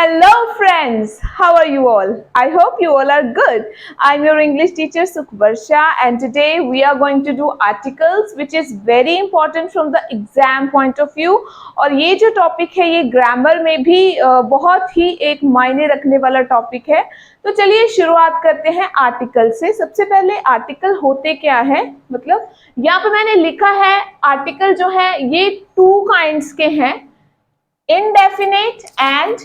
Hello friends, how are you all? I hope you all are good. I'm your English teacher Sukhbarsha and today we are going to do articles which is very important from the exam point of view और ये जो topic है ये grammar में भी बहुत ही एक मायने रखने वाला टॉपिक है। तो चलिए शुरुआत करते हैं आर्टिकल से। सबसे पहले आर्टिकल होते क्या है, मतलब यहाँ पे मैंने लिखा है आर्टिकल जो है ये टू काइंड्स के हैं, इनडेफिनेट एंड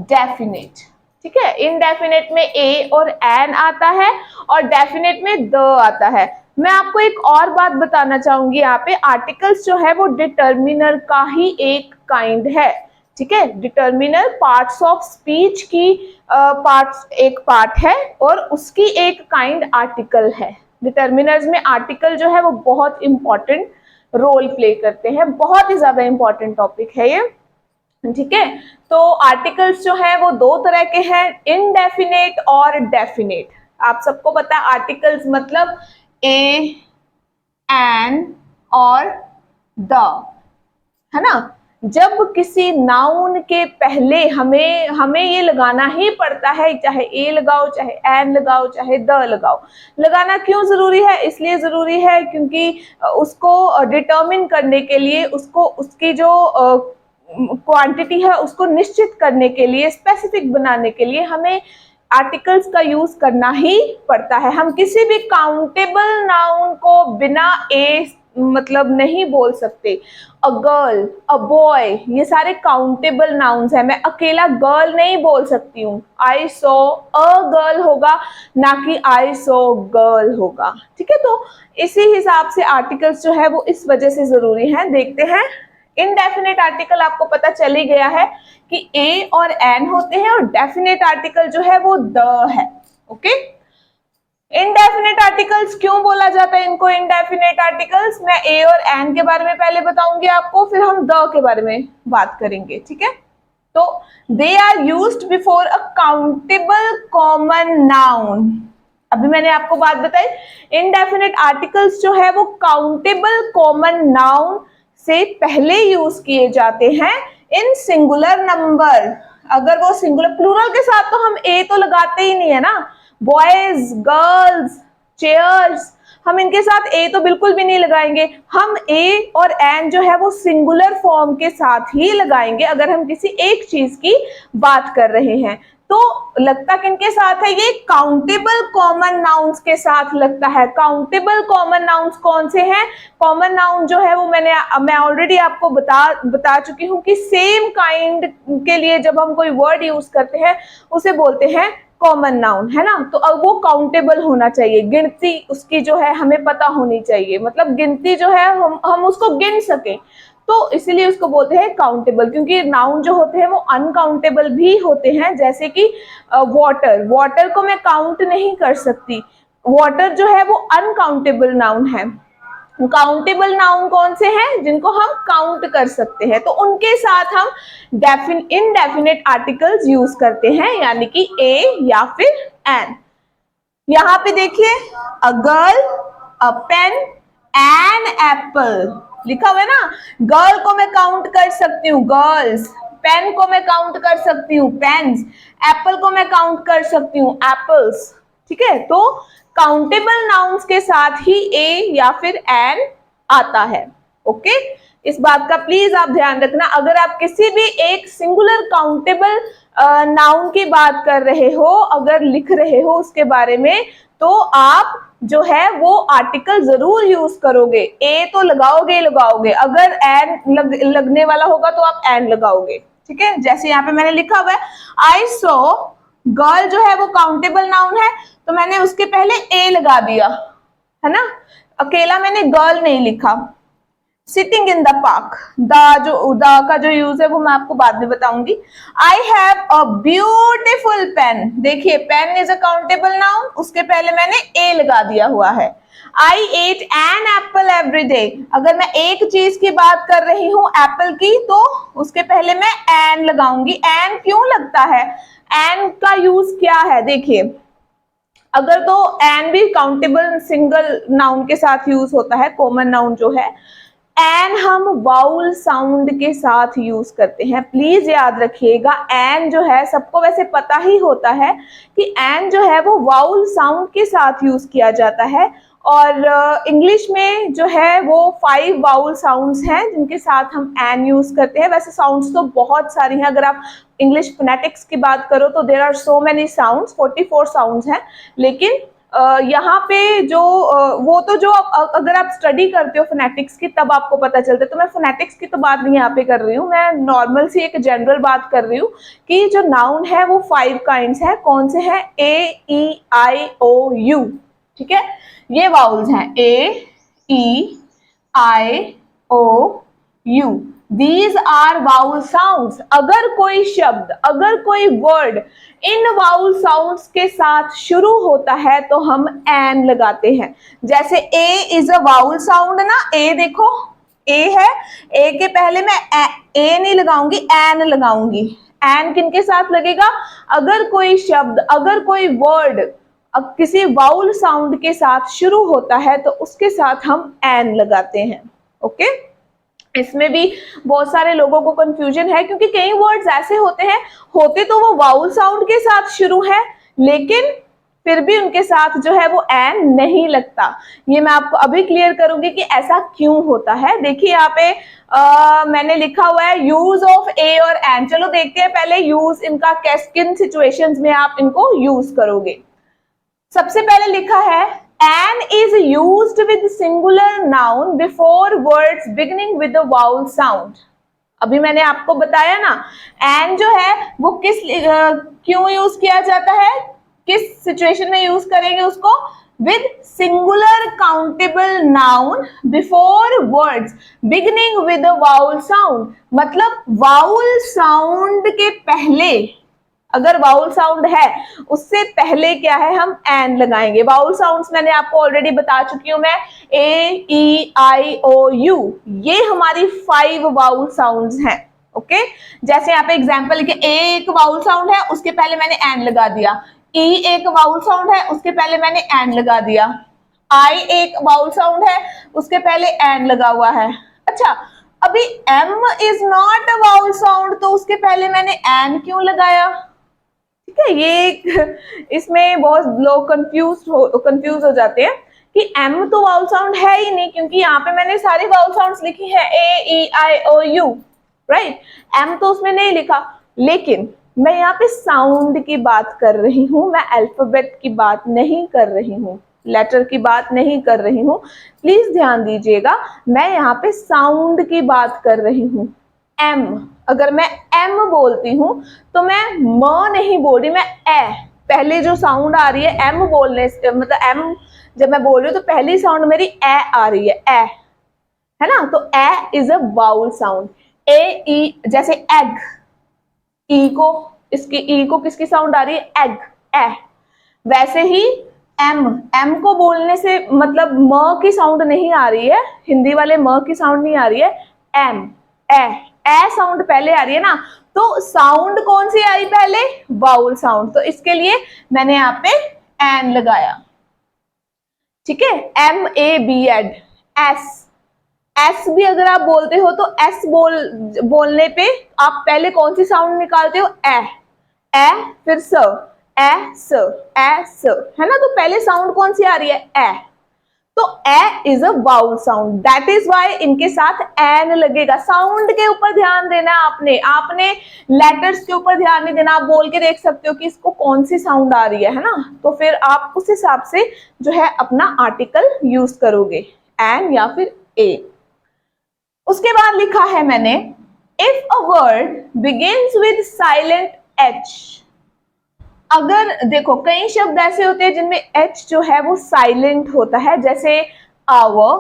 डेफिनेट। ठीक है, इनडेफिनेट में ए और एन आता है और डेफिनेट में द आता है। मैं आपको एक और बात बताना चाहूंगी, यहाँ पे आर्टिकल्स जो है वो डिटर्मिनर का ही एक काइंड है। ठीक है, डिटर्मिनर पार्ट्स ऑफ स्पीच की एक पार्ट है और उसकी एक काइंड आर्टिकल है। डिटर्मिनर्स में आर्टिकल जो है वो बहुत इंपॉर्टेंट रोल प्ले करते हैं, बहुत ही ज्यादा इंपॉर्टेंट टॉपिक है ये। ठीक है, तो आर्टिकल्स जो है वो दो तरह के हैं, इनडेफिनेट और डेफिनेट। आप सबको पता है आर्टिकल्स मतलब ए, एन और द, है ना। जब किसी नाउन के पहले हमें ये लगाना ही पड़ता है, चाहे ए लगाओ, चाहे एन लगाओ, चाहे द लगाओ। लगाना क्यों जरूरी है? इसलिए जरूरी है क्योंकि उसको डिटर्मिन करने के लिए, उसको उसकी जो क्वांटिटी है उसको निश्चित करने के लिए, स्पेसिफिक बनाने के लिए हमें आर्टिकल्स का यूज करना ही पड़ता है। हम किसी भी काउंटेबल नाउन को बिना ए मतलब नहीं बोल सकते। अ गर्ल, अ बॉय, ये सारे काउंटेबल नाउन्स हैं। मैं अकेला गर्ल नहीं बोल सकती हूँ। आई सो अ गर्ल होगा, ना कि आई सो गर्ल होगा। ठीक है, तो इसी हिसाब से आर्टिकल्स जो है वो इस वजह से जरूरी हैं। देखते हैं इनडेफिनेट आर्टिकल, आपको पता चल ही गया है कि ए और एन होते हैं और डेफिनेट आर्टिकल जो है वो द है। ओके, इनडेफिनेट आर्टिकल्स क्यों बोला जाता है इनको इनडेफिनेट आर्टिकल्स? मैं ए और एन के बारे में पहले बताऊंगी आपको, फिर हम द के बारे में बात करेंगे। ठीक है, तो they are used before a countable common noun. अभी मैंने आपको बात बताई, इनडेफिनेट आर्टिकल्स जो है वो काउंटेबल कॉमन नाउन से पहले यूज किए जाते हैं इन सिंगुलर नंबर। अगर वो सिंगुलर, प्लूरल के साथ तो हम ए तो लगाते ही नहीं है ना। बॉयज, गर्ल्स, चेयर्स, हम इनके साथ ए तो बिल्कुल भी नहीं लगाएंगे। हम ए और एन जो है वो सिंगुलर फॉर्म के साथ ही लगाएंगे अगर हम किसी एक चीज की बात कर रहे हैं। तो लगता किनके साथ है? ये काउंटेबल कॉमन नाउन्स के साथ लगता है। काउंटेबल कॉमन नाउन्स कौन से हैं? कॉमन नाउन जो है वो मैं ऑलरेडी आपको बता चुकी हूँ कि सेम काइंड के लिए जब हम कोई वर्ड यूज करते हैं उसे बोलते हैं कॉमन नाउन, है ना। तो अब वो काउंटेबल होना चाहिए, गिनती उसकी जो है हमें पता होनी चाहिए, मतलब गिनती जो है हम उसको गिन सके, तो इसीलिए उसको बोलते हैं काउंटेबल। क्योंकि नाउन जो होते हैं वो अनकाउंटेबल भी होते हैं, जैसे कि वाटर को मैं काउंट नहीं कर सकती। वाटर जो है वो अनकाउंटेबल नाउन है। काउंटेबल नाउन कौन से हैं? जिनको हम काउंट कर सकते हैं, तो उनके साथ हम इनडेफिनेट आर्टिकल्स यूज करते हैं, यानी कि ए या फिर एन। यहाँ पे देखिए, a girl, a pen, an apple लिखा हुआ है ना। गर्ल को मैं काउंट कर सकती हूँ, गर्ल्स। पेन को मैं काउंट कर सकती हूँ, पेन्स। एप्पल को मैं काउंट कर सकती हूँ, एप्पल्स। ठीक है, तो काउंटेबल नाउन्स के साथ ही ए या फिर एन आता है। ओके, इस बात का प्लीज आप ध्यान रखना। अगर आप किसी भी एक सिंगुलर काउंटेबल नाउन की बात कर रहे हो, अगर लिख रहे हो उसके बारे में, तो आप जो है वो आर्टिकल जरूर यूज करोगे। ए तो लगाओगे। अगर एन लगने वाला होगा तो आप एन लगाओगे। ठीक है, जैसे यहाँ पे मैंने लिखा हुआ है आई सो, गर्ल जो है वो काउंटेबल नाउन है, तो मैंने उसके पहले ए लगा दिया, है ना। अकेला मैंने गर्ल नहीं लिखा। Sitting in the park, the का जो यूज है वो मैं आपको बाद में बताऊंगी। I have a beautiful pen, देखिए pen is a countable noun, उसके पहले मैंने ए लगा दिया हुआ है। I ate an apple every day, अगर मैं एक चीज की बात कर रही हूँ एप्पल की, तो उसके पहले मैं एन लगाऊंगी। एन क्यों लगता है? एन का यूज क्या है? देखिए, अगर तो एन भी काउंटेबल सिंगल नाउन के साथ यूज होता है, कॉमन नाउन जो है। एन हम वाउल साउंड के साथ यूज करते हैं, प्लीज याद रखिएगा। एन जो है सबको वैसे पता ही होता है कि एन जो है वो वाउल साउंड के साथ यूज किया जाता है, और इंग्लिश में जो है वो 5 वाउल साउंड्स हैं जिनके साथ हम एन यूज करते हैं। वैसे साउंड्स तो बहुत सारी हैं, अगर आप इंग्लिश फोनेटिक्स की बात करो तो there are so many sounds, 44 sounds हैं। लेकिन यहाँ पे जो वो तो जो अगर आप स्टडी करते हो फोनेटिक्स की तब आपको पता चलता है। तो मैं फोनेटिक्स की तो बात नहीं यहाँ पे कर रही हूँ, मैं नॉर्मल सी एक जनरल बात कर रही हूँ कि जो नाउन है वो 5 काइंड्स है। कौन से हैं? A, E, I, O, U. ठीक है, ये वाउल्स हैं, A, E, I, O, U. These are vowel sounds. अगर कोई शब्द, अगर कोई वर्ड इन वाउल साउंड्स के साथ शुरू होता है तो हम एन लगाते हैं। जैसे ए इज अ वाउल साउंड ना, ए देखो ए है, ए के पहले मैं ए नहीं लगाऊंगी, एन लगाऊंगी। एन किनके साथ लगेगा? अगर कोई शब्द, अगर कोई वर्ड अब किसी वाउल साउंड के साथ शुरू होता है तो उसके साथ हम एन लगाते हैं। ओके, इसमें भी बहुत सारे लोगों को कंफ्यूजन है क्योंकि कई वर्ड्स ऐसे होते हैं, होते तो वो वाउल साउंड के साथ शुरू है लेकिन फिर भी उनके साथ जो है वो एन नहीं लगता। ये मैं आपको अभी क्लियर करूंगी कि ऐसा क्यों होता है। देखिए यहाँ पे मैंने लिखा हुआ है यूज ऑफ ए और एन। चलो देखते हैं पहले यूज इनका किन सिचुएशंस में आप इनको यूज करोगे। सबसे पहले लिखा है an is used with singular noun before words beginning with a vowel sound। अभी मैंने आपको बताया ना an जो है वो किस क्यों यूज किया जाता है, किस सिचुएशन में यूज करेंगे उसको? with singular countable noun before words beginning with a vowel sound। मतलब वाउल साउंड के पहले, अगर वाउल साउंड है उससे पहले क्या है, हम एन लगाएंगे। वाउल साउंड्स मैंने आपको ऑलरेडी बता चुकी हूं मैं, ए, ई, आई, ओ, यू, ये हमारी 5 वाउल साउंड्स हैं। ओके, जैसे यहाँ पे एग्जांपल लिखे, ए एक वाउल साउंड है उसके पहले मैंने एन लगा दिया, ई एक वाउल साउंड है उसके पहले मैंने एन लगा दिया, आई एक वाउल साउंड है उसके पहले एन लगा हुआ है। अच्छा, अभी M is not a vowel sound तो उसके पहले मैंने एन क्यों लगाया? ठीक है, ये इसमें बहुत लोग कंफ्यूज हो जाते हैं कि एम तो वाउल साउंड है ही नहीं, क्योंकि यहाँ पे मैंने सारी वाउल साउंड्स लिखी है, ए, E, I, O, you, right. M तो उसमें नहीं लिखा, लेकिन मैं यहाँ पे साउंड की बात कर रही हूँ, मैं अल्फाबेट की बात नहीं कर रही हूँ, लेटर की बात नहीं कर रही हूँ। प्लीज ध्यान दीजिएगा, मैं यहाँ पे साउंड की बात कर रही हूँ। एम, अगर मैं एम बोलती हूं तो मैं म नहीं बोल रही, मैं ए, पहले जो साउंड आ रही है एम बोलने से, मतलब एम जब मैं बोल रही हूँ तो पहली साउंड मेरी ए आ रही है, ए है ना, तो A is a vowel sound. ए, ई, जैसे एग, ई को, इसकी ई को किसकी साउंड आ रही है? एग, ए। वैसे ही एम, एम को बोलने से मतलब म की साउंड नहीं आ रही है, हिंदी वाले म की साउंड नहीं आ रही है, एम, ए साउंड पहले आ रही है ना, तो साउंड कौन सी आई पहले? Vowel sound. तो इसके लिए मैंने यहाँ पे एन लगाया। ठीक है, एम, ए, बी, एड, एस, एस भी अगर आप बोलते हो तो एस बोलने पे आप पहले कौन सी साउंड निकालते हो? ए, फिर स, ए, स, है ना, तो पहले साउंड कौन सी आ रही है? ए। तो A is a vowel sound, that is why इनके साथ एन लगेगा। साउंड के ऊपर ध्यान देना है आपने लेटर्स के ऊपर ध्यान नहीं देना। आप बोल के देख सकते हो कि इसको कौन सी साउंड आ रही है ना, तो फिर आप उस हिसाब से जो है अपना आर्टिकल यूज करोगे, एन या फिर ए। उसके बाद लिखा है मैंने, if a word begins with silent H. अगर देखो कई शब्द ऐसे होते हैं जिनमें एच जो है वो साइलेंट होता है, जैसे आवर,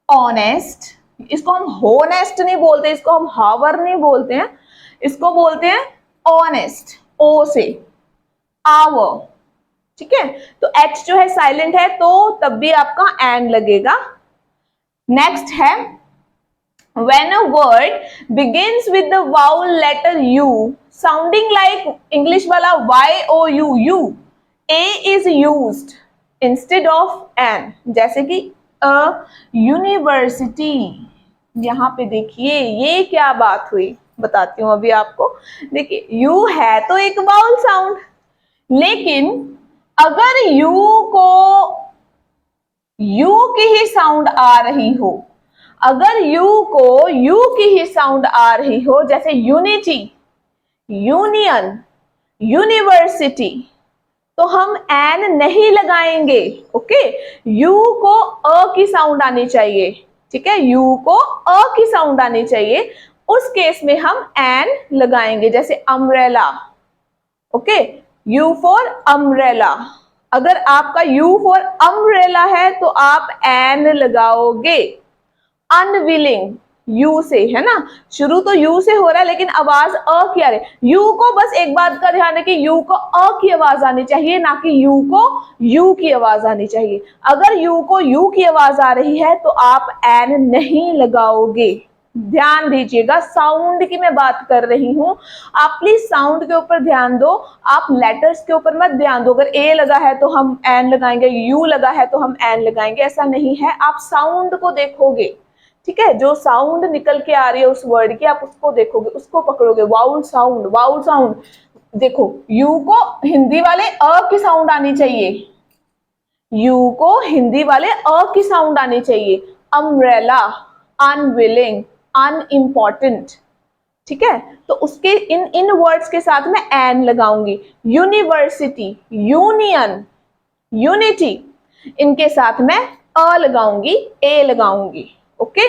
ऑनेस्ट, इसको हम होनेस्ट नहीं बोलते, इसको हम हावर नहीं बोलते हैं, इसको बोलते हैं ऑनेस्ट, ओ से, आवर। ठीक है, तो एच जो है साइलेंट है तो तब भी आपका एन लगेगा। नेक्स्ट है, when a word begins with the vowel letter U sounding like English वाला YOU, A is used instead of N, जैसे कि अ यूनिवर्सिटी। यहाँ पे देखिए ये क्या बात हुई, बताती हूँ अभी आपको। देखिए यू है तो एक वाउल साउंड, लेकिन अगर यू को यू की ही साउंड आ रही हो, अगर यू को यू की ही साउंड आ रही हो, जैसे यूनिटी, यूनियन, यूनिवर्सिटी, तो हम एन नहीं लगाएंगे। ओके, यू को अ की साउंड आनी चाहिए, ठीक है, यू को अ की साउंड आनी चाहिए, उस केस में हम एन लगाएंगे, जैसे umbrella. Okay, you for umbrella. अगर आपका यू फॉर अम्ब्रेला है तो आप एन लगाओगे। अनविलिंग, यू से, है ना, शुरू तो यू से हो रहा है लेकिन आवाज अ की आ रही है। यू को बस एक बात का ध्यान है कि यू को अ की आवाज आनी चाहिए, ना कि यू को यू की आवाज आनी चाहिए। अगर यू को यू की आवाज आ रही है तो आप एन नहीं लगाओगे। ध्यान दीजिएगा, साउंड की मैं बात कर रही हूं, आप प्लीज साउंड के ऊपर ध्यान दो, आप लेटर्स के ऊपर मत ध्यान दो। अगर ए लगा है तो हम एन लगाएंगे, यू लगा है तो हम एन लगाएंगे, ऐसा नहीं है। आप साउंड को देखोगे, ठीक है, जो साउंड निकल के आ रही है उस वर्ड की, आप उसको देखोगे, उसको पकड़ोगे। वाउल साउंड, वाउल साउंड, देखो यू को हिंदी वाले अ की साउंड आनी चाहिए, यू को हिंदी वाले अ की साउंड आनी चाहिए। अम्ब्रेला, अनविलिंग, अनइम्पॉर्टेंट, ठीक है, तो उसके इन इन वर्ड्स के साथ मैं एन लगाऊंगी। यूनिवर्सिटी, यूनियन, यूनिटी, इनके साथ मैं अ लगाऊंगी, ए लगाऊंगी। ओके,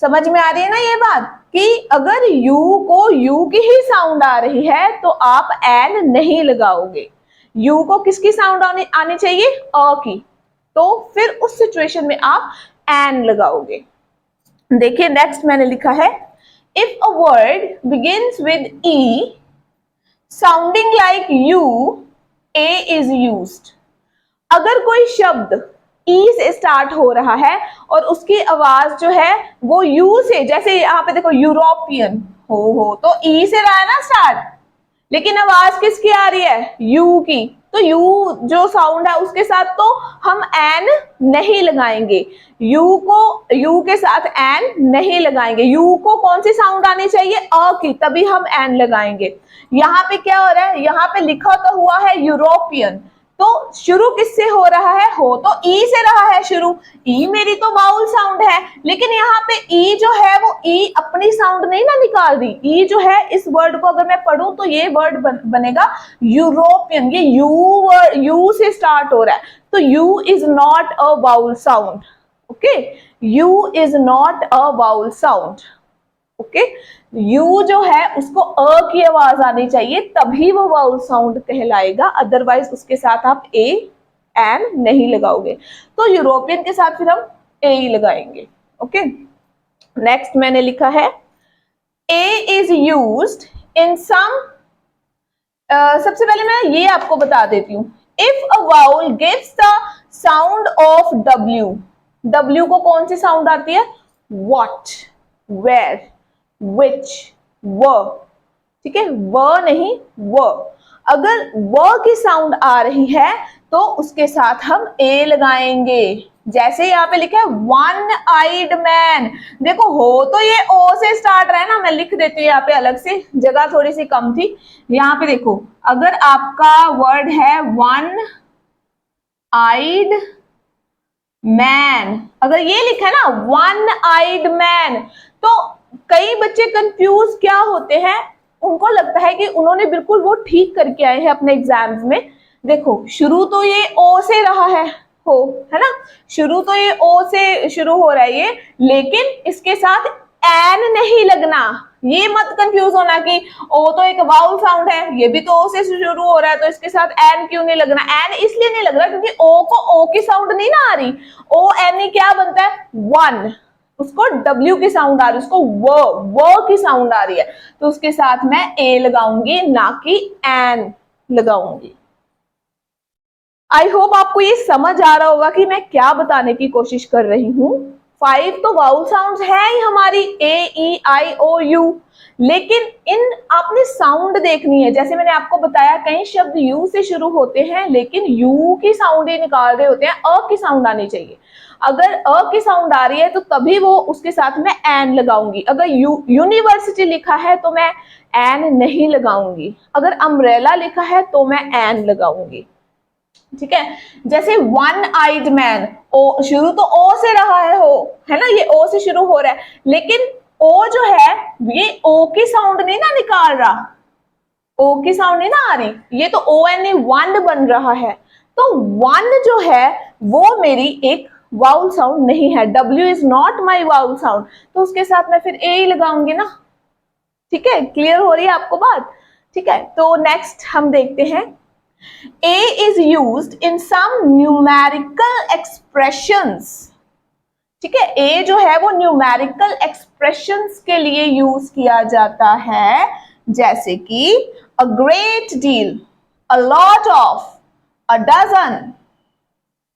समझ में आ रही है ना ये बात, कि अगर यू को यू की ही साउंड आ रही है तो आप एन नहीं लगाओगे। यू को किसकी साउंड आनी चाहिए, अ की, तो फिर उस सिचुएशन में आप एन लगाओगे। देखिए नेक्स्ट मैंने लिखा है, if a word begins with E sounding like you, A is used. अगर कोई शब्द ई से स्टार्ट हो रहा है और उसकी आवाज जो है वो यू से, जैसे यहाँ पे देखो यूरोपियन, हो तो ई से रहा है ना स्टार्ट, लेकिन आवाज किसकी आ रही है, यू की, तो यू जो साउंड है उसके साथ तो हम एन नहीं लगाएंगे, यू को यू के साथ एन नहीं लगाएंगे। यू को कौन सी साउंड आनी चाहिए, अ की, तभी हम एन लगाएंगे। यहाँ पे क्या हो रहा है, यहाँ पे लिखा तो हुआ है यूरोपियन, तो शुरू किससे हो रहा है, हो तो ई से रहा है शुरू, ई मेरी तो वाउल साउंड है, लेकिन यहाँ पे ई जो है वो ई अपनी साउंड नहीं ना निकाल दी। ई जो है, इस वर्ड को अगर मैं पढ़ूं तो ये वर्ड बनेगा यूरोपियन, ये यू से स्टार्ट हो रहा है, तो you is not a vowel sound. Okay, you is not a vowel sound. Okay, you जो है उसको अ की आवाज आनी चाहिए, तभी वो वाउल साउंड कहलाएगा, अदरवाइज उसके साथ आप ए एन नहीं लगाओगे। तो यूरोपियन के साथ फिर हम ए ही लगाएंगे। ओके, नेक्स्ट मैंने लिखा है, ए इज यूज्ड इन सम, सबसे पहले मैं ये आपको बता देती हूँ, if a vowel gives the sound of W, W को कौन सी साउंड आती है, व्हाट, वेयर, विच, व, ठीक है, व नहीं व, अगर व की साउंड आ रही है तो उसके साथ हम ए लगाएंगे। जैसे यहाँ पे लिखा है वन आइड मैन, देखो हो तो ये ओ से स्टार्ट रहा है ना, मैं लिख देती हूँ यहाँ पे अलग से, जगह थोड़ी सी कम थी। यहाँ पे देखो, अगर आपका वर्ड है वन आइड मैन, अगर ये लिखा है ना वन आइड मैन, तो कई बच्चे कंफ्यूज क्या होते हैं, उनको लगता है कि उन्होंने बिल्कुल वो ठीक करके आए हैं अपने एग्जाम्स में। देखो शुरू तो ये ओ से रहा है, हो, है ना, शुरू तो ये ओ से शुरू हो रहा है ये, लेकिन इसके साथ एन नहीं लगना। ये मत कंफ्यूज होना कि ओ तो एक वाउल साउंड है, ये भी तो ओ से शुरू हो रहा है, तो इसके साथ एन क्यों नहीं लगना। एन इसलिए नहीं लग रहा क्योंकि ओ को ओ की साउंड नहीं ना आ रही, ओ एन क्या बनता है, वन, उसको डब्ल्यू की साउंड आ रही है, उसको वो की साउंड आ रही है, तो उसके साथ मैं ए लगाऊंगी, ना कि एन लगाऊंगी। आई होप आपको ये समझ आ रहा होगा कि मैं क्या बताने की कोशिश कर रही हूँ। 5 तो वाउल साउंड्स है ही हमारी, ए ई आई ओ यू, लेकिन इन आपने साउंड देखनी है। जैसे मैंने आपको बताया कई शब्द यू से शुरू होते हैं लेकिन यू की साउंड ही निकाल रहे होते हैं, अ की साउंड आनी चाहिए। अगर अ की साउंड आ रही है तो तभी वो उसके साथ में एन लगाऊंगी। अगर यूनिवर्सिटी लिखा है तो मैं एन नहीं लगाऊंगी। अगर अम्ब्रेला लिखा है तो मैं एन लगाऊंगी। ठीक है, जैसे वन आइड मैन, ओ शुरू तो ओ से रहा है ना, ये ओ से शुरू हो रहा है, लेकिन ओ जो है ये ओ की साउंड नहीं ना निकाल रहा, ओ की साउंड नहीं ना आ रही, ये तो ओ एन ए वन बन रहा है। तो वन जो है वो मेरी एक वाउल साउंड नहीं है, W is not my vowel sound, तो उसके साथ मैं फिर ए ही लगाऊंगी ना। ठीक है, क्लियर हो रही है आपको बात? ठीक है, तो नेक्स्ट हम देखते हैं, A is used in some numerical expressions। ठीक है, A जो है वो न्यूमेरिकल एक्सप्रेशंस के लिए यूज किया जाता है, जैसे कि a great deal, a lot of, a dozen।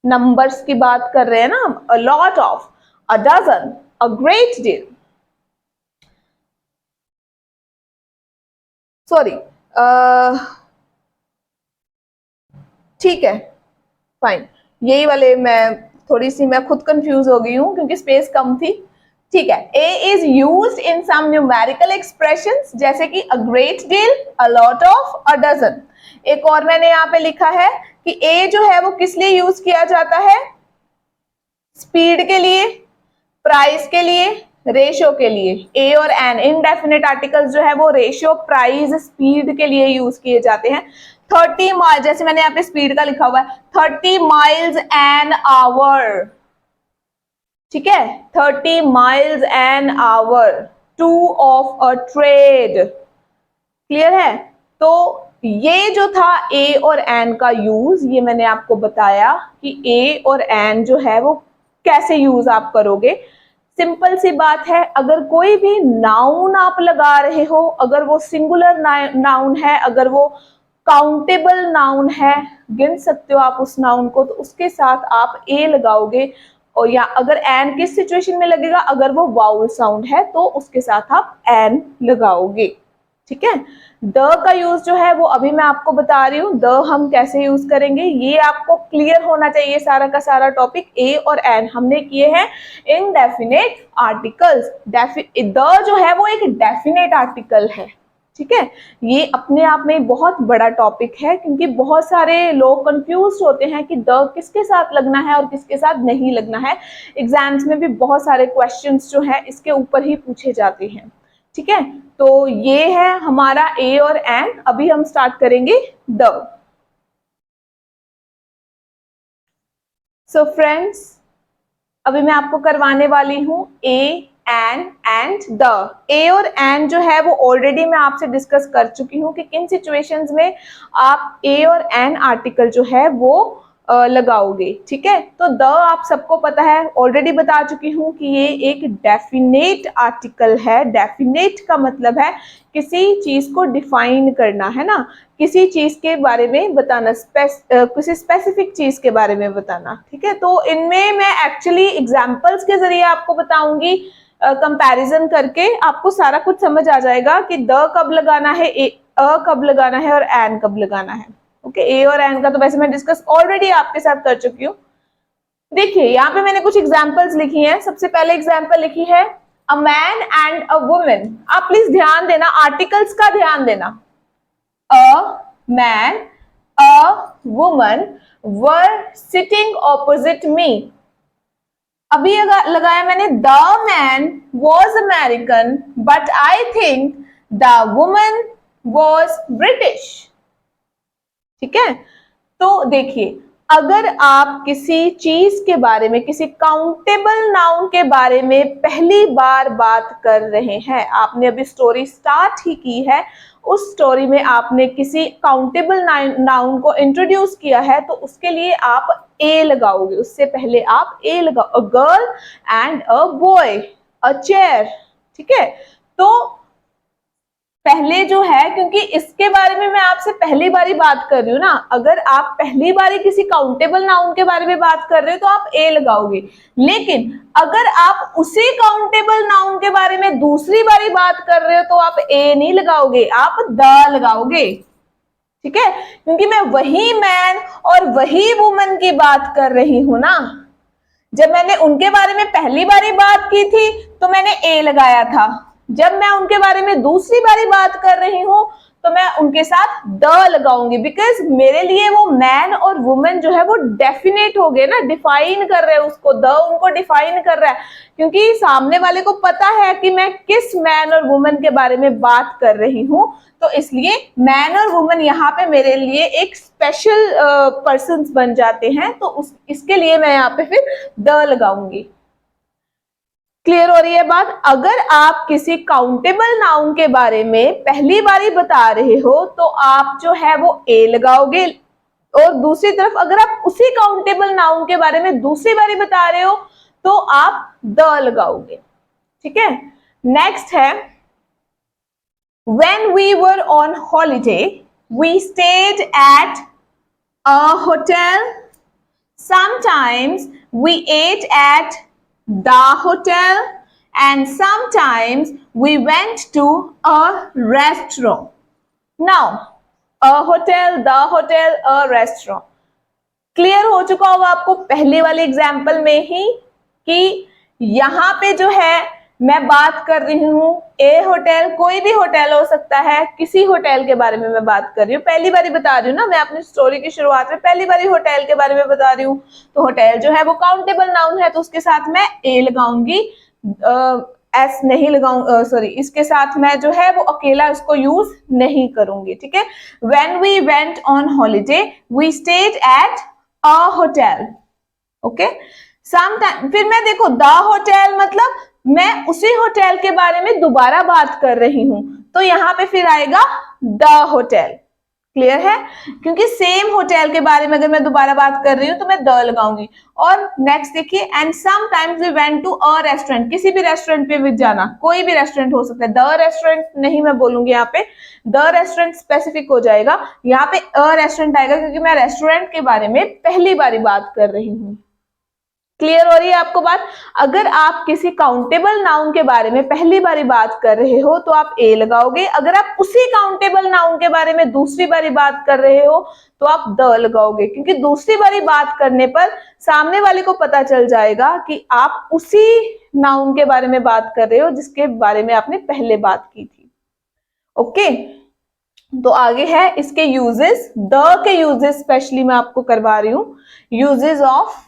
Numbers की बात कर रहे हैं ना हम, a lot of, a dozen, a great deal। Sorry, ठीक है, फाइन, यही वाले मैं खुद कंफ्यूज हो गई हूँ क्योंकि स्पेस कम थी। ठीक है, A is used in some numerical expressions, जैसे कि a great deal, a lot of, a dozen. एक और मैंने यहाँ पे लिखा है कि ए जो है वो किस लिए यूज किया जाता है, स्पीड के लिए, प्राइस के लिए, रेशियो के लिए। ए और एन इनडेफिनेट आर्टिकल्स जो है वो रेशियो, प्राइस, स्पीड के लिए यूज किए जाते हैं। 30 माइल, जैसे मैंने यहाँ पे स्पीड का लिखा हुआ है 30 माइल्स एन आवर। ठीक है, 30 miles an hour two of a trade. Clear है? तो ये जो था ए और एन का यूज, ये मैंने आपको बताया कि ए और एन जो है वो कैसे यूज आप करोगे। सिंपल सी बात है, अगर कोई भी नाउन आप लगा रहे हो, अगर वो सिंगुलर नाउन है, अगर वो काउंटेबल नाउन है, गिन सकते हो आप उस नाउन को, तो उसके साथ आप ए लगाओगे। और या अगर एन किस सिचुएशन में लगेगा, अगर वो वाउल साउंड है तो उसके साथ आप एन लगाओगे। ठीक है, द का यूज जो है वो अभी मैं आपको बता रही हूँ, द हम कैसे यूज करेंगे, ये आपको क्लियर होना चाहिए। सारा का सारा टॉपिक ए और एन हमने किए हैं इनडेफिनेट आर्टिकल्स। द जो है वो एक डेफिनेट आर्टिकल है। ठीक है, ये अपने आप में बहुत बड़ा टॉपिक है, क्योंकि बहुत सारे लोग कंफ्यूज होते हैं कि द किसके साथ लगना है और किसके साथ नहीं लगना है। एग्जाम्स में भी बहुत सारे क्वेश्चंस जो है इसके ऊपर ही पूछे जाते हैं। ठीक है, तो ये है हमारा ए और एन। अभी हम स्टार्ट करेंगे द। सो फ्रेंड्स, अभी मैं आपको करवाने वाली हूं ए, एन एंड द। ए और एन जो है वो ऑलरेडी मैं आपसे डिस्कस कर चुकी हूँ कि किन सिचुएशंस में आप ए और एन आर्टिकल जो है वो लगाओगे। ठीक है, तो द आप सबको पता है, ऑलरेडी बता चुकी हूँ कि ये एक डेफिनेट आर्टिकल है। डेफिनेट का मतलब है किसी चीज को डिफाइन करना, है ना, किसी चीज के बारे में बताना, किसी स्पेसिफिक चीज के बारे में बताना। ठीक है, तो इनमें मैं एक्चुअली एग्जांपल्स के जरिए आपको बताऊंगी, कंपैरिजन करके आपको सारा कुछ समझ आ जाएगा कि द कब लगाना है, अ कब लगाना है और एन कब लगाना है। ओके, ए और एन का तो वैसे मैं डिस्कस ऑलरेडी आपके साथ कर चुकी हूँ। देखिए, यहाँ पे मैंने कुछ एग्जाम्पल्स लिखी हैं। सबसे पहले एग्जाम्पल लिखी है a man and a women. आप प्लीज ध्यान देना, आर्टिकल्स का ध्यान देना। A man, a woman were sitting opposite me. अभी लगाया मैंने the man was American but I think the woman was British. ठीक है, तो देखिए, अगर आप किसी चीज के बारे में, किसी काउंटेबल नाउन के बारे में पहली बार बात कर रहे हैं, आपने अभी स्टोरी स्टार्ट ही की है, उस स्टोरी में आपने किसी काउंटेबल नाउन को इंट्रोड्यूस किया है, तो उसके लिए आप ए लगाओगे। उससे पहले आप ए लगाओ, a girl and a boy, a chair. ठीक है, तो पहले जो है, क्योंकि इसके बारे में मैं आपसे पहली बारी बात कर रही हूँ ना, अगर आप पहली बारी किसी काउंटेबल नाउन के बारे में बात कर रहे हो तो आप ए लगाओगे। लेकिन अगर आप उसी काउंटेबल नाउन के बारे में दूसरी बारी बात कर रहे हो तो आप ए नहीं लगाओगे, आप द लगाओगे। ठीक है, क्योंकि मैं वही मैन और वही वुमन की बात कर रही हूं ना। जब मैंने उनके बारे में पहली बारी बात की थी तो मैंने ए लगाया था, जब मैं उनके बारे में दूसरी बारी बात कर रही हूं तो मैं उनके साथ द लगाऊंगी, बिकॉज मेरे लिए वो मैन और वुमेन जो है वो डेफिनेट हो गए ना, डिफाइन कर रहे हैं उसको, द उनको डिफाइन कर रहा है, क्योंकि सामने वाले को पता है कि मैं किस मैन और वुमेन के बारे में बात कर रही हूं, तो इसलिए मैन और वुमेन यहाँ पे मेरे लिए एक स्पेशल पर्सन्स बन जाते हैं, तो इसके लिए मैं यहाँ पे फिर द लगाऊंगी। क्लियर हो रही है बात? अगर आप किसी काउंटेबल नाउन के बारे में पहली बारी बता रहे हो तो आप जो है वो ए लगाओगे, और दूसरी तरफ अगर आप उसी काउंटेबल नाउन के बारे में दूसरी बारी बता रहे हो तो आप द लगाओगे। ठीक है, नेक्स्ट है when we were on holiday we stayed at a hotel, sometimes we ate at the hotel, and sometimes we went to a restaurant. Now a hotel, the hotel, a restaurant, clear हो चुका होगा आपको पहले वाले example में ही कि यहाँ पे जो है मैं बात कर रही हूँ ए होटल, कोई भी होटल हो सकता है, किसी होटल के बारे में मैं बात कर रही हूँ, पहली बारी बता रही हूँ ना मैं अपनी स्टोरी की शुरुआत में पहली बारी होटल के बारे में बता रही हूँ, तो होटल जो है वो काउंटेबल नाउन है तो उसके साथ मैं ए लगाऊंगी, एस नहीं लगाऊं, सॉरी इसके साथ मैं जो है वो अकेला इसको यूज नहीं करूंगी। ठीक है, when we went on holiday we stayed at a hotel. Okay, sometime फिर मैं देखो द होटल मतलब मैं उसी होटल के बारे में दोबारा बात कर रही हूं, तो यहाँ पे फिर आएगा द होटल। क्लियर है, क्योंकि सेम होटल के बारे में अगर मैं दोबारा बात कर रही हूँ तो मैं द लगाऊंगी। और नेक्स्ट देखिए, and sometimes we went to a restaurant, किसी भी रेस्टोरेंट पे भी जाना, कोई भी रेस्टोरेंट हो सकता है, द रेस्टोरेंट नहीं मैं बोलूंगी, यहाँ पे द रेस्टोरेंट स्पेसिफिक हो जाएगा, यहाँ पे अ रेस्टोरेंट आएगा क्योंकि मैं रेस्टोरेंट के बारे में पहली बारी बात कर रही हूँ। क्लियर हो रही है आपको बात? अगर आप किसी काउंटेबल नाउन के बारे में पहली बारी बात कर रहे हो तो आप ए लगाओगे, अगर आप उसी काउंटेबल नाउन के बारे में दूसरी बारी बात कर रहे हो तो आप द लगाओगे, क्योंकि दूसरी बारी बात करने पर सामने वाले को पता चल जाएगा कि आप उसी नाउन के बारे में बात कर रहे हो जिसके बारे में आपने पहले बात की थी। ओके, तो आगे है इसके यूजेस, द के यूजेस स्पेशली मैं आपको करवा रही हूं, यूजेस ऑफ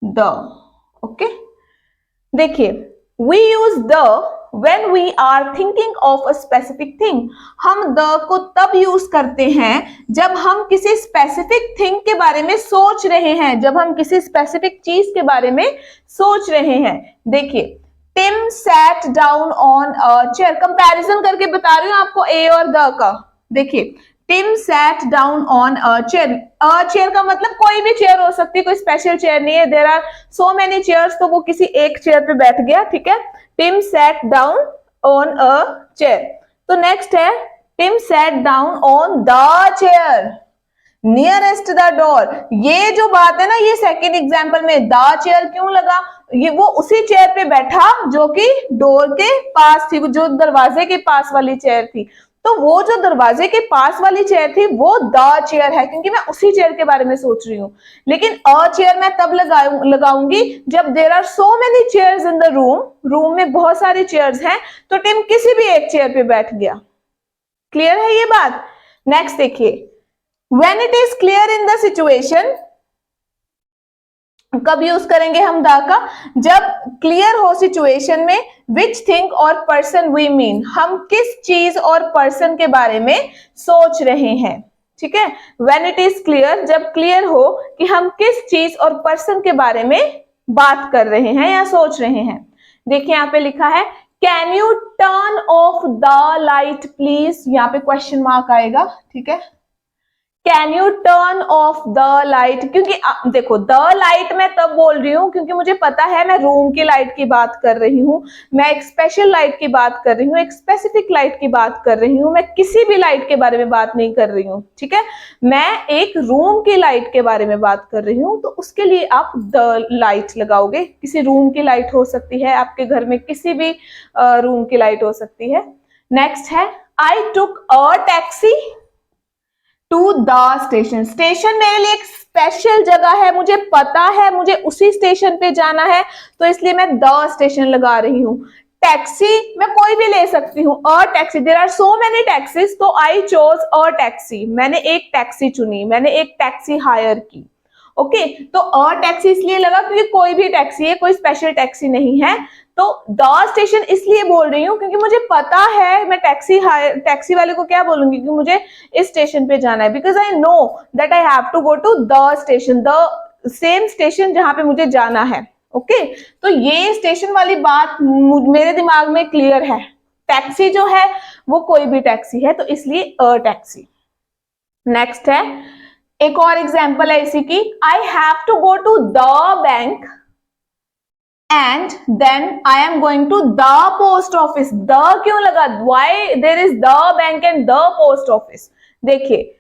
द। ओके, देखिए we use the when we are thinking of a specific thing, हम the को तब यूज करते हैं जब हम किसी स्पेसिफिक थिंग के बारे में सोच रहे हैं, जब हम किसी स्पेसिफिक चीज के बारे में सोच रहे हैं। देखिए Tim sat down on a chair, comparison करके बता रही हूँ आपको ए और द का। देखिए Tim sat down on a chair, a chair का मतलब कोई भी चेयर हो सकती है, कोई स्पेशल चेयर नहीं है, there are so many chairs, तो वो किसी एक चेयर पे बैठ गया। ठीक है, Tim sat down on a chair. तो नेक्स्ट है Tim sat down on the chair nearest the door, ये जो बात है ना, ये सेकंड एग्जांपल में द चेयर क्यों लगा, ये वो उसी चेयर पे बैठा जो कि डोर के पास थी, जो दरवाजे के पास वाली चेयर थी, तो वो जो दरवाजे के पास वाली चेयर थी वो द चेयर है, क्योंकि मैं उसी चेयर के बारे में सोच रही हूँ। लेकिन अ चेयर मैं तब लगाऊंगी जब there are so many chairs in the room, room में बहुत सारी चेयर्स हैं, तो टिम किसी भी एक चेयर पे बैठ गया। क्लियर है ये बात? नेक्स्ट देखिए, when it is clear in the situation, कब यूज करेंगे हम द का? जब क्लियर हो सिचुएशन में विच थिंग और पर्सन वी मीन, हम किस चीज और पर्सन के बारे में सोच रहे हैं। ठीक है, व्हेन इट इज क्लियर, जब क्लियर हो कि हम किस चीज और पर्सन के बारे में बात कर रहे हैं या सोच रहे हैं। देखिए यहाँ पे लिखा है can U turn off the light please, यहाँ पे क्वेश्चन मार्क आएगा। ठीक है, can U turn off the light, क्योंकि देखो द लाइट मैं तब बोल रही हूँ क्योंकि मुझे पता है मैं रूम की लाइट की बात कर रही हूँ, मैं एक स्पेशल लाइट की बात कर रही हूँ, एक स्पेसिफिक लाइट की बात कर रही हूँ, मैं किसी भी लाइट के बारे में बात नहीं कर रही हूँ। ठीक है, मैं एक रूम की लाइट के बारे में बात कर रही हूँ, तो उसके लिए आप द लाइट लगाओगे। किसी रूम की लाइट हो सकती है, आपके घर में किसी भी रूम की लाइट हो सकती है। नेक्स्ट है I took a taxi to the station, station मेरे लिए एक स्पेशल जगह है, मुझे पता है मुझे उसी स्टेशन पे जाना है, तो इसलिए मैं द स्टेशन लगा रही हूँ। टैक्सी मैं कोई भी ले सकती हूँ, a taxi, there are so many taxis, तो आई चोज अ टैक्सी, मैंने एक टैक्सी चुनी, मैंने एक टैक्सी हायर की। ओके, तो अ टैक्सी इसलिए लगा क्योंकि कोई भी टैक्सी है, कोई स्पेशल टैक्सी नहीं है। तो द स्टेशन इसलिए बोल रही हूँ क्योंकि मुझे पता है मैं टैक्सी वाले को क्या बोलूंगी कि मुझे इस स्टेशन पे जाना है, because I know that I have to go to the station, the same station जहां पे मुझे जाना है। ओके, तो ये स्टेशन वाली बात मेरे दिमाग में क्लियर है। टैक्सी जो है वो कोई भी टैक्सी है, तो इसलिए अ टैक्सी। नेक्स्ट है, एक और एग्जांपल है इसी की, I have to go to the bank and then I am going to the post office. The क्यों लगा, why there is the bank and the post office? देखिए,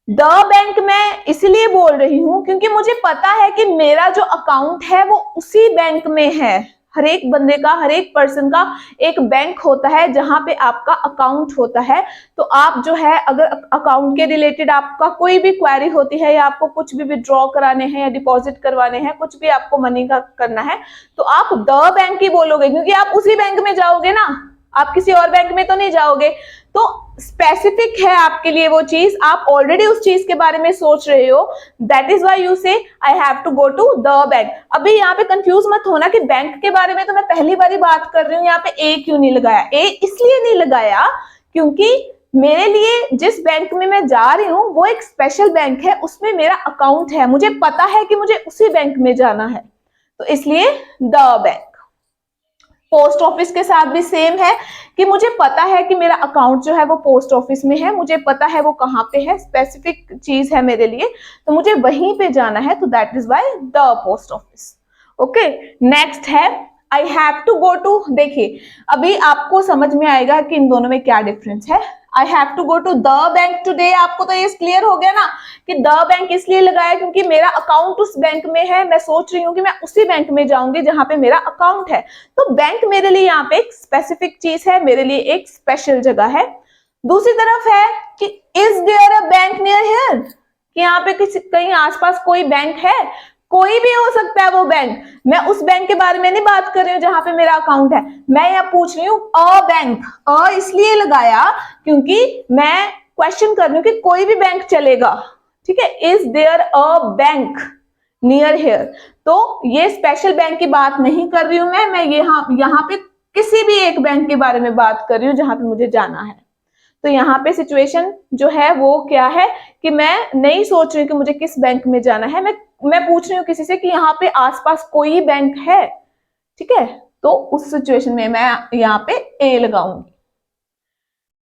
द बैंक मैं इसलिए बोल रही हूं क्योंकि मुझे पता है कि मेरा जो अकाउंट है वो उसी बैंक में है। हर एक बंदे का, हर एक पर्सन का एक बैंक होता है जहां पे आपका अकाउंट होता है। तो आप जो है, अगर अकाउंट के रिलेटेड आपका कोई भी क्वेरी होती है, या आपको कुछ भी विड्रॉ कराने हैं या डिपॉजिट करवाने हैं, कुछ भी आपको मनी का करना है, तो आप द बैंक ही बोलोगे क्योंकि आप उसी बैंक में जाओगे ना, आप किसी और बैंक में तो नहीं जाओगे। तो स्पेसिफिक है आपके लिए वो चीज, आप ऑलरेडी उस चीज के बारे में सोच रहे हो, that is why you say I have to go to the bank. अभी यहाँ पे कंफ्यूज मत होना कि बैंक के बारे में तो मैं पहली बार बात कर रही हूँ, यहाँ पे ए क्यों नहीं लगाया? ए इसलिए नहीं लगाया क्योंकि मेरे लिए जिस बैंक में मैं जा रही हूँ वो एक स्पेशल बैंक है, उसमें मेरा अकाउंट है, मुझे पता है कि मुझे उसी बैंक में जाना है, तो इसलिए द बैंक। पोस्ट ऑफिस के साथ भी सेम है कि मुझे पता है कि मेरा अकाउंट जो है वो पोस्ट ऑफिस में है, मुझे पता है वो कहाँ पे है, स्पेसिफिक चीज है मेरे लिए, तो मुझे वहीं पे जाना है, तो that is why the post office. Okay, next है I have to go to. देखिए, अभी आपको समझ में आएगा कि इन दोनों में क्या डिफरेंस है। I have to go to the bank today, आपको तो ये क्लियर हो गया ना कि द बैंक इसलिए लगाया क्योंकि मेरा अकाउंट उस बैंक में है, मैं सोच रही हूँ कि मैं उसी बैंक में जाऊंगी जहां पे मेरा अकाउंट है। तो बैंक मेरे लिए यहाँ पे एक स्पेसिफिक चीज है, मेरे लिए एक स्पेशल जगह है। दूसरी तरफ है कि is there a bank near here, कि यहाँ पे कहीं आसपास कोई बैंक है, कोई भी हो सकता है वो बैंक। मैं उस बैंक के बारे में नहीं बात कर रही हूँ जहां पे मेरा अकाउंट है, मैं यहाँ पूछ रही हूँ अ बैंक। अ इसलिए लगाया क्योंकि मैं क्वेश्चन कर रही हूँ कि कोई भी बैंक चलेगा, ठीक है। Is there a bank near here, तो ये स्पेशल बैंक की बात नहीं कर रही हूं मैं यहाँ पे किसी भी एक बैंक के बारे में बात कर रही हूँ जहां पे मुझे जाना है। तो यहाँ पे सिचुएशन जो है वो क्या है कि मैं नहीं सोच रही हूँ कि मुझे किस बैंक में जाना है, मैं पूछ रही हूँ किसी से कि यहाँ पे आसपास कोई बैंक है, ठीक है। तो उस सिचुएशन में मैं यहाँ पे ए लगाऊंगी।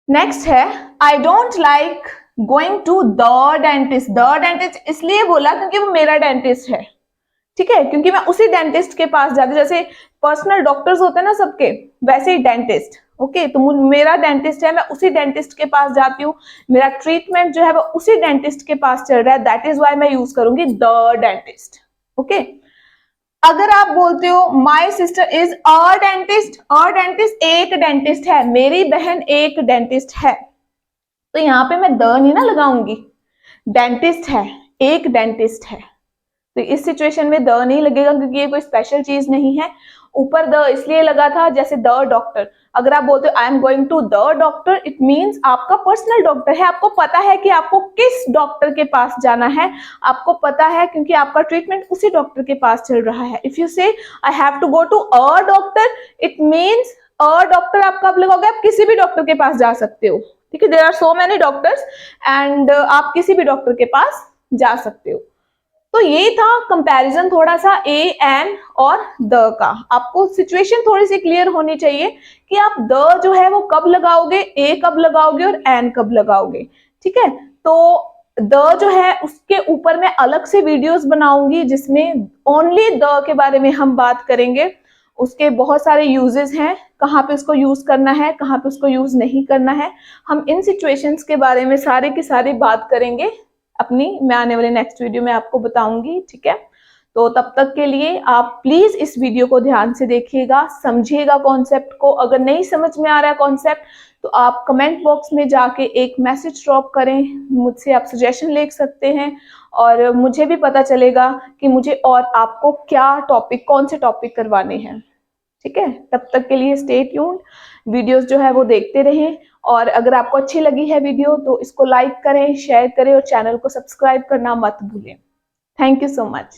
नेक्स्ट है I don't like going to the dentist. The dentist इसलिए बोला क्योंकि वो मेरा डेंटिस्ट है, ठीक है, क्योंकि मैं उसी डेंटिस्ट के पास जाती हूँ। जैसे पर्सनल डॉक्टर्स होते हैं ना सबके, वैसे ही डेंटिस्ट। ओके, तो मेरा डेंटिस्ट है, मैं उसी डेंटिस्ट के पास जाती हूँ, मेरा ट्रीटमेंट जो है वो उसी डेंटिस्ट के पास चल रहा है, दैट इज व्हाई मैं यूज करूंगी द डेंटिस्ट। ओके, अगर आप बोलते हो my sister is a dentist एक डेंटिस्ट है, मेरी बहन एक डेंटिस्ट है, तो यहाँ पे मैं द नहीं ना लगाऊंगी, डेंटिस्ट है, एक डेंटिस्ट है, तो इस सिचुएशन में द नहीं लगेगा क्योंकि ये कोई स्पेशल चीज नहीं है। ऊपर द इसलिए लगा था जैसे द डॉक्टर, अगर आप बोलते हो I am going to the doctor, it means आपका पर्सनल डॉक्टर है, आपको पता है कि आपको किस डॉक्टर के पास जाना है, आपको पता है क्योंकि आपका ट्रीटमेंट उसी डॉक्टर के पास चल रहा है। If you say I have to go to a doctor, it means a doctor आप कब लगाओगे, आप किसी भी डॉक्टर के पास जा सकते हो, ठीक है। There are so many doctors and आप किसी भी डॉक्टर के पास जा सकते हो। तो ये था कंपैरिजन थोड़ा सा ए एन और द का। आपको सिचुएशन थोड़ी सी क्लियर होनी चाहिए कि आप द जो है वो कब लगाओगे, ए कब लगाओगे और एन कब लगाओगे, ठीक है। तो द जो है उसके ऊपर मैं अलग से वीडियोस बनाऊंगी जिसमें ओनली द के बारे में हम बात करेंगे। उसके बहुत सारे यूजेस हैं, कहाँ पे उसको यूज करना है, कहाँ पे उसको यूज नहीं करना है, हम इन सिचुएशंस के बारे में सारे की सारी बात करेंगे अपनी, मैं आने वाले नेक्स्ट वीडियो में आपको बताऊंगी, ठीक है। तो तब तक के लिए आप प्लीज इस वीडियो को ध्यान से देखिएगा, समझिएगा कॉन्सेप्ट को। अगर नहीं समझ में आ रहा है कॉन्सेप्ट तो आप कमेंट बॉक्स में जाके एक मैसेज ड्रॉप करें, मुझसे आप सजेशन ले सकते हैं और मुझे भी पता चलेगा कि मुझे और आपको क्या टॉपिक, कौन से टॉपिक करवाने हैं। ठीक है, तब तक के लिए स्टे ट्यून्ड, वीडियोस जो है वो देखते रहें। और अगर आपको अच्छी लगी है वीडियो तो इसको लाइक करें, शेयर करें और चैनल को सब्सक्राइब करना मत भूलें। Thank you so much.